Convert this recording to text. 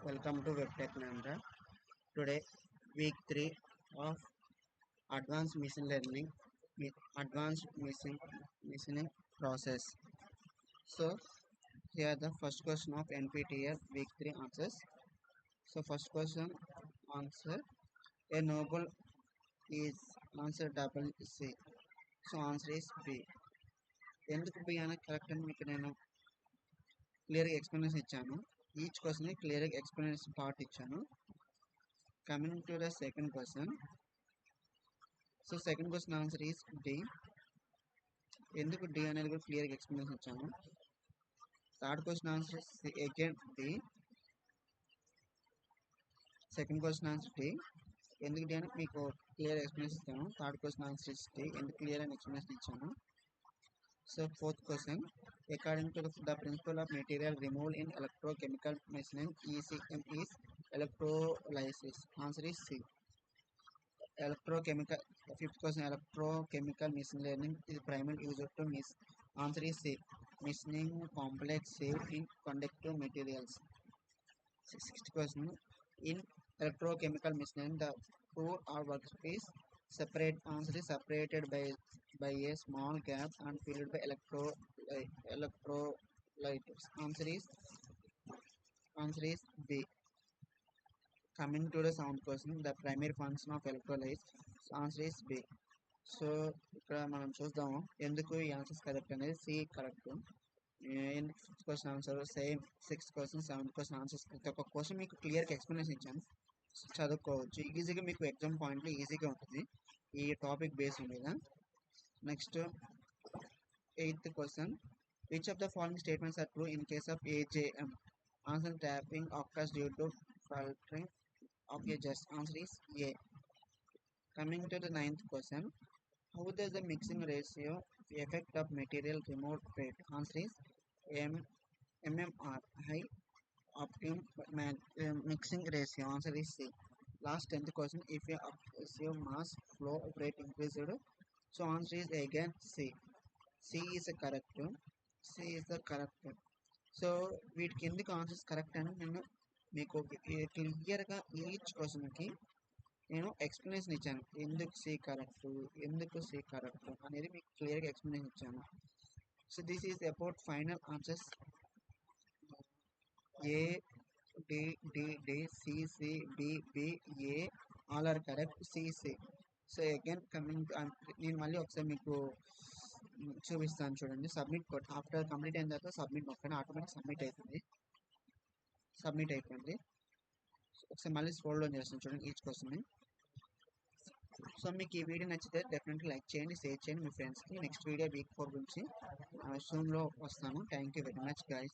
Welcome to WebTech Nandra. Today, week 3 of Advanced Machine Learning with Advanced Machine Process. So, here the first question of NPTEL week 3 answers. So, first question answer a noble is answer double C. So, answer is B. ఎందుకు B అనే correct అని మీకు నేను క్లియర్గా explanation ఇచ్చాను. Each question క్లియర్గా explanation part ఇచ్చాను. Coming to the second question. So second question answer is D. ఎందుకు D అనేది కూడా క్లియర్గా ఎక్స్ప్లెనేషన్ ఇచ్చాను. Third question answer again D. Second question answer D. ఎందుకు D అని మీకు క్లియర్ ఎక్స్ప్లెనేషన్ ఇచ్చాను. Third question answer is D. ఎందుకు క్లియర్ అని ఎక్స్ప్లెనేషన్ ఇచ్చాను. So fourth question, according to the principle of material removal in electrochemical machining, ECM is electrolysis. Answer is C. Electrochemical. Fifth question, electrochemical machine learning is primarily used to answer is C. Machining complex shape in conductive materials. Sixth question, in electrochemical machining, the core or workpiece separate answer is separated by a small gap and filled by electrolytes. Answer is B. Coming to the sound question, the primary function of electrolytes. Answer is B. So ఇక్కడ మనం చూద్దాము ఎందుకు ఈ answers correct అనేది C correct. ఎందుకు fifth question answer same, sixth question, seventh question answers ప్రతి ఒక్క question మీకు క్లియర్గా ఎక్స్ప్లెనేషన్ ఇచ్చాను, చదువుకోవచ్చు ఈజీగా. మీకు ఎగ్జామ్ పాయింట్లో ఈజీగా ఉంటుంది ఈ టాపిక్ బేస్ మీద. Next eighth question, which of the following statements are true in case of AJM? Answer tapping of due to filtering of edges. Answer is A. Coming to the ninth question, how does the mixing ratio affect of material removed rate? Answer is MMR, high optimum mixing ratio. Answer is C. Last 10th question, if a obsessive mass flow rate increased, so answer is again C. C is a correct. C is the correct. So వీటికి ఎందుకు answers correct అని నేను మీకు క్లియర్గా each క్వశ్చన్కి నేను explanation ఇచ్చాను. ఎందుకు సి కరెక్ట్ అనేది మీకు క్లియర్గా ఎక్స్ప్లెనేషన్ ఇచ్చాను. So this is about final answers. A D C C B A all are correct. C C. So again coming, నేను మళ్ళీ ఒకసారి మీకు చూపిస్తాను చూడండి. సబ్మిట్ కొట్ ఆఫ్టర్ కంప్లీట్ అయిన తర్వాత సబ్మిట్ నొక్కండి, ఆటోమేటిక్ సబ్మిట్ అయిపోయింది. ఒకసారి మళ్ళీ స్క్రోల్ డౌన్ చేస్తాను చూడండి ఈచ్ క్వశ్చన్ని. సో మీకు ఈ వీడియో నచ్చితే డెఫినెట్లీ లైక్ చేయండి, షేర్ చేయండి మీ ఫ్రెండ్స్కి. నెక్స్ట్ వీడియో వీక్ 4 గురించి సూన్లో వస్తాను. Thank you very much guys.